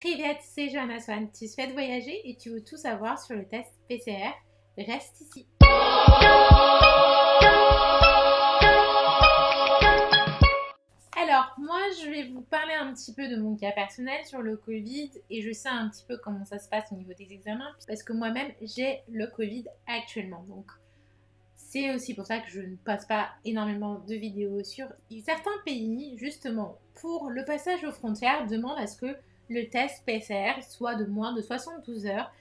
Privet, c'est Johanna Swan. Tu souhaites voyager et tu veux tout savoir sur le test PCR? Reste ici. Alors, moi, je vais vous parler un petit peu de mon cas personnel sur le Covid et je sais un petit peu comment ça se passe au niveau des examens parce que moi-même, j'ai le Covid actuellement. Donc, c'est aussi pour ça que je ne passe pas énormément de vidéos sur certains pays, justement, pour le passage aux frontières, demandent à ce que le test PCR soit de moins de 72 heures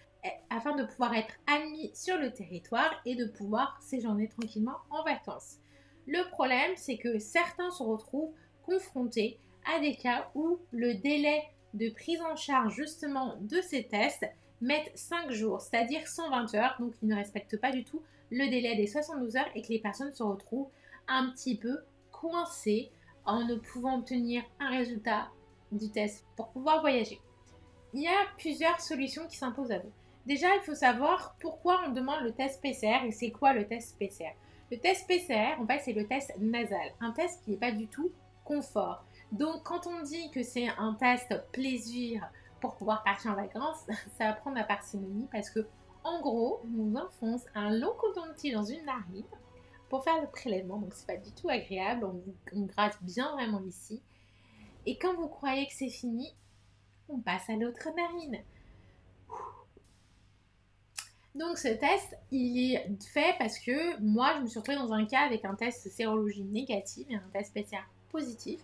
afin de pouvoir être admis sur le territoire et de pouvoir séjourner tranquillement en vacances. Le problème, c'est que certains se retrouvent confrontés à des cas où le délai de prise en charge justement de ces tests met 5 jours, c'est-à-dire 120 heures, donc ils ne respectent pas du tout le délai des 72 heures et que les personnes se retrouvent un petit peu coincées en ne pouvant obtenir un résultat du test pour pouvoir voyager. Il y a plusieurs solutions qui s'imposent à vous. Déjà, il faut savoir pourquoi on demande le test PCR et c'est quoi le test PCR. Le test PCR, en fait, c'est le test nasal, un test qui n'est pas du tout confort. Donc, quand on dit que c'est un test plaisir pour pouvoir partir en vacances, ça va prendre la parcimonie parce que, en gros, on nous enfonce un long coton-tige dans une narine pour faire le prélèvement. Donc, c'est pas du tout agréable. On gratte bien vraiment ici. Et quand vous croyez que c'est fini, on passe à l'autre narine. Donc ce test, il est fait parce que moi, je me suis retrouvée dans un cas avec un test sérologie négatif et un test PCR positif.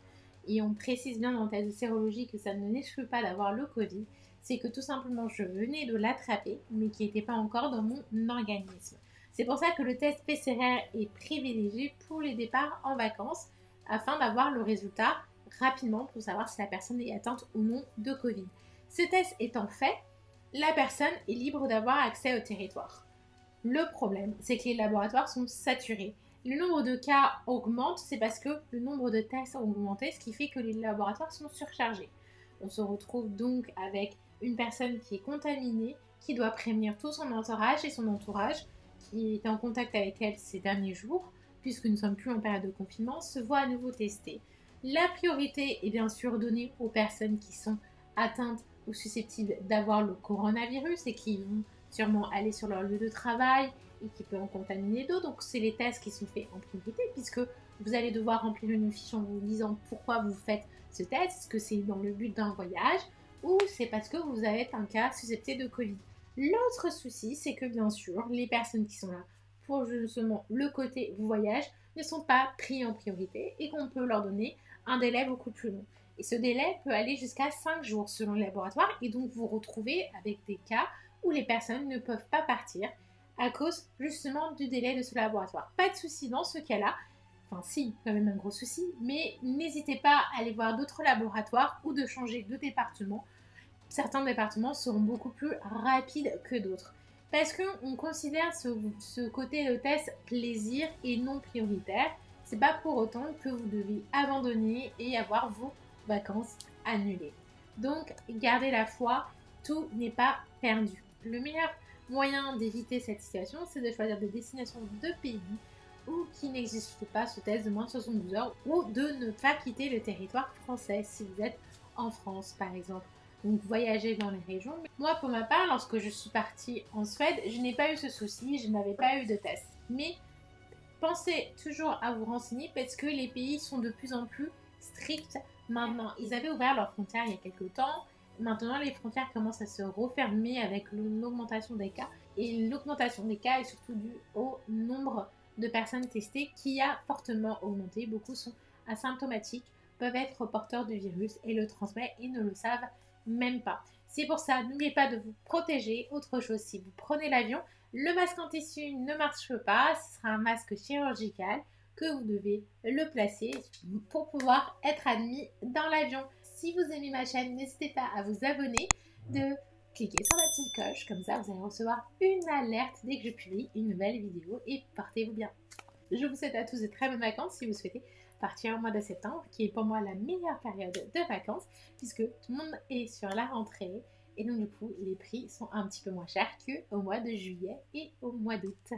Et on précise bien dans le test de sérologie que ça ne n'exclut pas d'avoir le Covid. C'est que tout simplement, je venais de l'attraper, mais qui n'était pas encore dans mon organisme. C'est pour ça que le test PCR est privilégié pour les départs en vacances, afin d'avoir le résultat rapidement pour savoir si la personne est atteinte ou non de Covid. Ce test étant fait, la personne est libre d'avoir accès au territoire. Le problème, c'est que les laboratoires sont saturés. Le nombre de cas augmente, c'est parce que le nombre de tests a augmenté, ce qui fait que les laboratoires sont surchargés. On se retrouve donc avec une personne qui est contaminée, qui doit prévenir tout son entourage et son entourage, qui est en contact avec elle ces derniers jours, puisque nous ne sommes plus en période de confinement, se voit à nouveau tester. La priorité est bien sûr donnée aux personnes qui sont atteintes ou susceptibles d'avoir le coronavirus et qui vont sûrement aller sur leur lieu de travail et qui peuvent en contaminer d'autres. Donc c'est les tests qui sont faits en priorité puisque vous allez devoir remplir une fiche en vous disant pourquoi vous faites ce test, est-ce que c'est dans le but d'un voyage ou c'est parce que vous avez un cas susceptible de Covid. L'autre souci, c'est que bien sûr, les personnes qui sont là pour justement le côté voyage ne sont pas pris en priorité et qu'on peut leur donner un délai beaucoup plus long. Et ce délai peut aller jusqu'à 5 jours selon le laboratoire et donc vous retrouvez avec des cas où les personnes ne peuvent pas partir à cause justement du délai de ce laboratoire. Pas de souci dans ce cas-là, enfin si, quand même un gros souci, mais n'hésitez pas à aller voir d'autres laboratoires ou de changer de département. Certains départements seront beaucoup plus rapides que d'autres. Parce qu'on considère ce côté de test plaisir et non prioritaire, c'est pas pour autant que vous devez abandonner et avoir vos vacances annulées. Donc, gardez la foi, tout n'est pas perdu. Le meilleur moyen d'éviter cette situation, c'est de choisir des destinations de pays où qui n'existe pas ce test de moins de 72 heures ou de ne pas quitter le territoire français si vous êtes en France par exemple. Donc voyager dans les régions. Moi pour ma part, lorsque je suis partie en Suède, je n'ai pas eu ce souci, je n'avais pas eu de test. Mais pensez toujours à vous renseigner parce que les pays sont de plus en plus stricts maintenant. Ils avaient ouvert leurs frontières il y a quelques temps. Maintenant, les frontières commencent à se refermer avec l'augmentation des cas. Et l'augmentation des cas est surtout due au nombre de personnes testées qui a fortement augmenté. Beaucoup sont asymptomatiques, peuvent être porteurs du virus et le transmettent et ne le savent même pas. C'est pour ça, n'oubliez pas de vous protéger. Autre chose, si vous prenez l'avion, le masque en tissu ne marche pas, ce sera un masque chirurgical que vous devez le placer pour pouvoir être admis dans l'avion. Si vous aimez ma chaîne, n'hésitez pas à vous abonner, de cliquer sur la petite cloche, comme ça vous allez recevoir une alerte dès que je publie une nouvelle vidéo et portez-vous bien. Je vous souhaite à tous de très bonnes vacances si vous souhaitez partir au mois de septembre, qui est pour moi la meilleure période de vacances, puisque tout le monde est sur la rentrée, et donc du coup les prix sont un petit peu moins chers qu'au mois de juillet et au mois d'août.